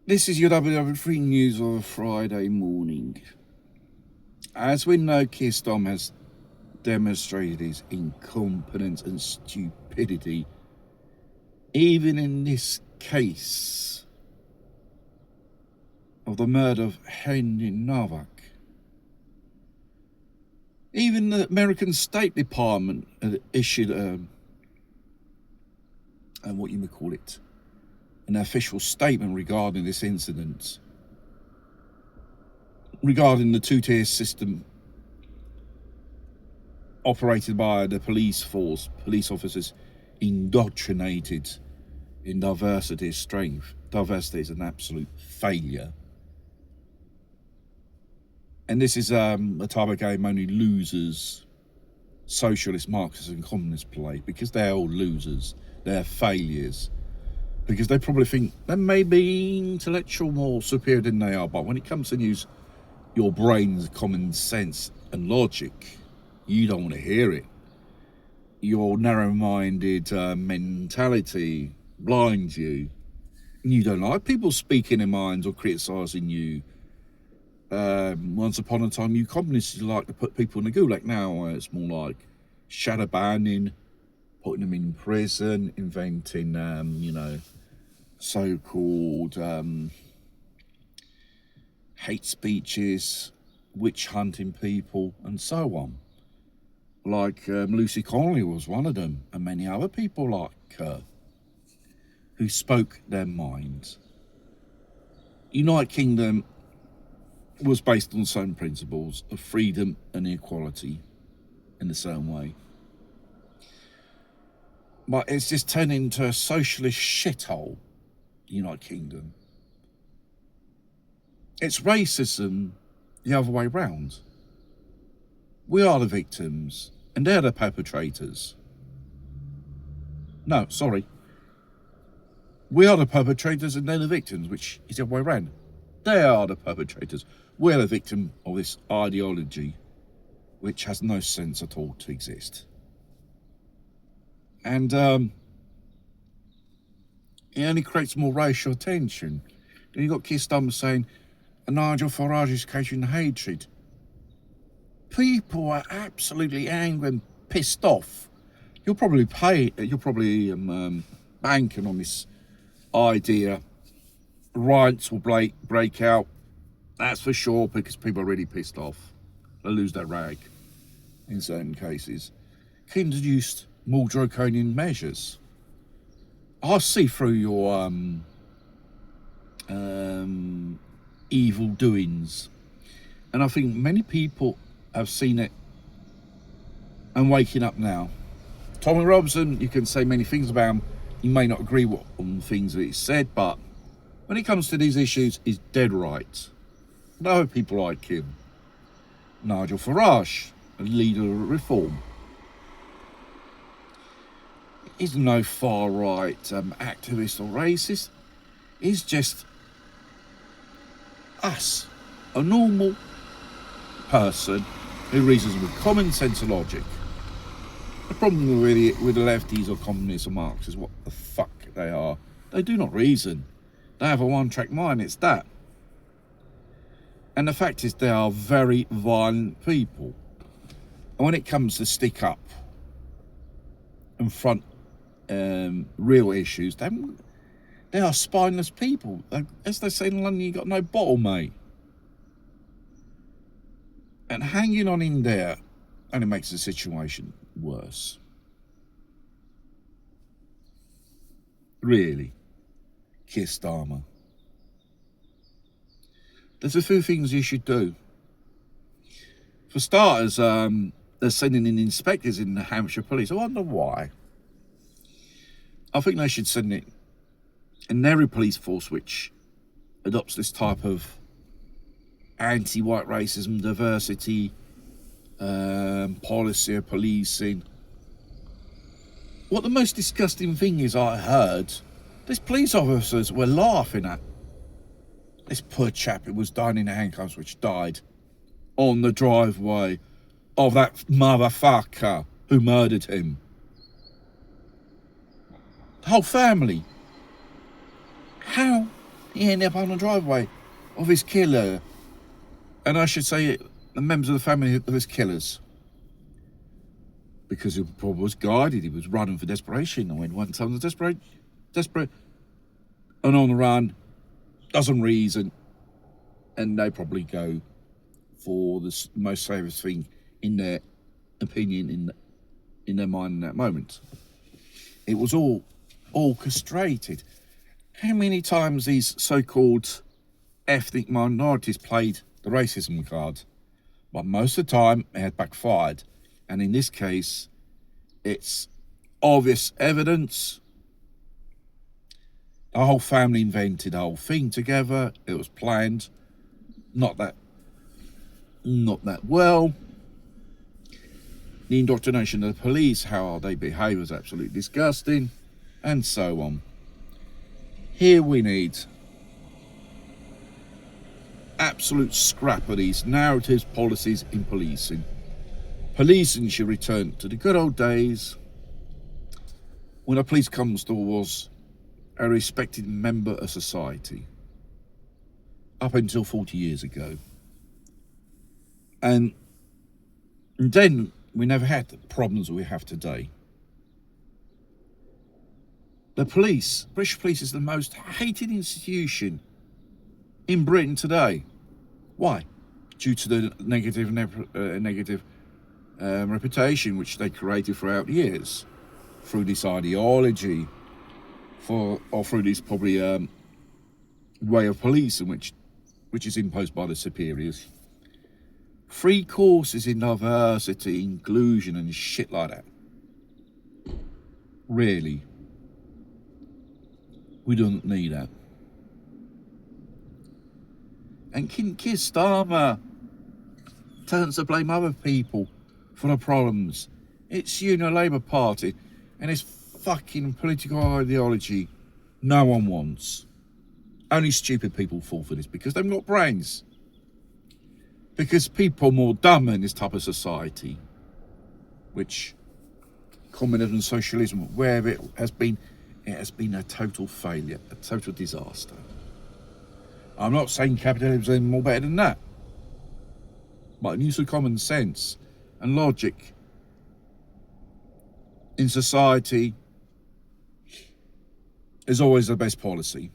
This is your WW3 news of a Friday morning. As we know, Keir Starmer has demonstrated his incompetence and stupidity, even in this case of the murder of Henry Novak. Even the American State Department issued what you would call it, an official statement regarding this incident, regarding the two-tier system operated by the police force, police officers indoctrinated in diversity is strength. Diversity is an absolute failure. And this is a type of game only losers, socialists, Marxists and communists play, because they're all losers, they're failures. Because they probably think they may be intellectual more superior than they are, but when it comes to use your brain's common sense and logic, you don't want to hear it. Your narrow-minded mentality blinds you. You don't like people speaking their minds or criticising you. Once upon a time, you communists like to put people in the gulag. Now it's more like shadow banning, putting them in prison, inventing, so-called hate speeches, witch hunting people, and so on. Like Lucy Connolly was one of them, and many other people like her, who spoke their minds. United Kingdom was based on the same principles of freedom and equality in the same way. But it's just turned into a socialist shithole, the United Kingdom. It's racism the other way round. We are the victims, and they're the perpetrators. No, sorry. We are the perpetrators, and they're the victims, which is the other way around. They are the perpetrators. We're the victim of this ideology, which has no sense at all to exist. And it only creates more racial tension. Then you've got Keir Starmer saying, Nigel Farage is catching hatred. People are absolutely angry and pissed off. You're probably banking on this idea. Riots will break out. That's for sure, because people are really pissed off. They lose their rag in certain cases. He introduced more draconian measures. I see through your evil doings, and I think many people have seen it and waking up now. Tommy Robinson, you can say many things about him. You may not agree on things that he said, but when it comes to these issues, he's dead right. And I hope people like him. Nigel Farage, a leader of reform. He's no far-right activist or racist. He's just us, a normal person who reasons with common sense and logic. The problem with the lefties or communists or Marxists is what the fuck they are. They do not reason. They have a one-track mind, it's that. And the fact is, they are very violent people. And when it comes to stick up and front real issues, they are spineless people. As they say in London, you got no bottle, mate. And hanging on in there only makes the situation worse. Really, Keir Starmer. There's a few things you should do. For starters, they're sending in inspectors in the Hampshire police. I wonder why. I think they should send it in every police force which adopts this type of anti-white racism, diversity, policy of policing. What the most disgusting thing is, I heard, these police officers were laughing at this poor chap who was dying in handcuffs, which died on the driveway of that motherfucker who murdered him. The whole family. How he ended up on the driveway of his killer. And I should say the members of the family of his killers. Because he probably was guided, he was running for desperation. And when one someone's desperate, and on the run, doesn't reason, and they probably go for the most safest thing in their opinion, in their mind in that moment. It was all orchestrated. How many times these so-called ethnic minorities played the racism card? But most of the time, it had backfired. And in this case, it's obvious evidence. The whole family invented the whole thing together. It was planned. Not that well. The indoctrination of the police, how they behave, was absolutely disgusting, and so on. Here we need absolute scrap of these narratives, policies in policing. Policing should return to the good old days when a police constable was a respected member of society, up until 40 years ago. And then we never had the problems we have today. The police, British police, is the most hated institution in Britain today. Why? Due to the negative reputation which they created throughout the years, through this ideology, or through this probably way of policing which is imposed by the superiors. Free courses in diversity, inclusion, and shit like that. Really, we don't need that. And Keir Starmer turns to blame other people for the problems. It's you and the Labour Party and its fucking political ideology no one wants. Only stupid people fall for this because they've got brains. Because people are more dumb in this type of society, which communism and socialism, wherever it has been a total failure, a total disaster. I'm not saying capitalism is more better than that, but use of common sense and logic in society is always the best policy.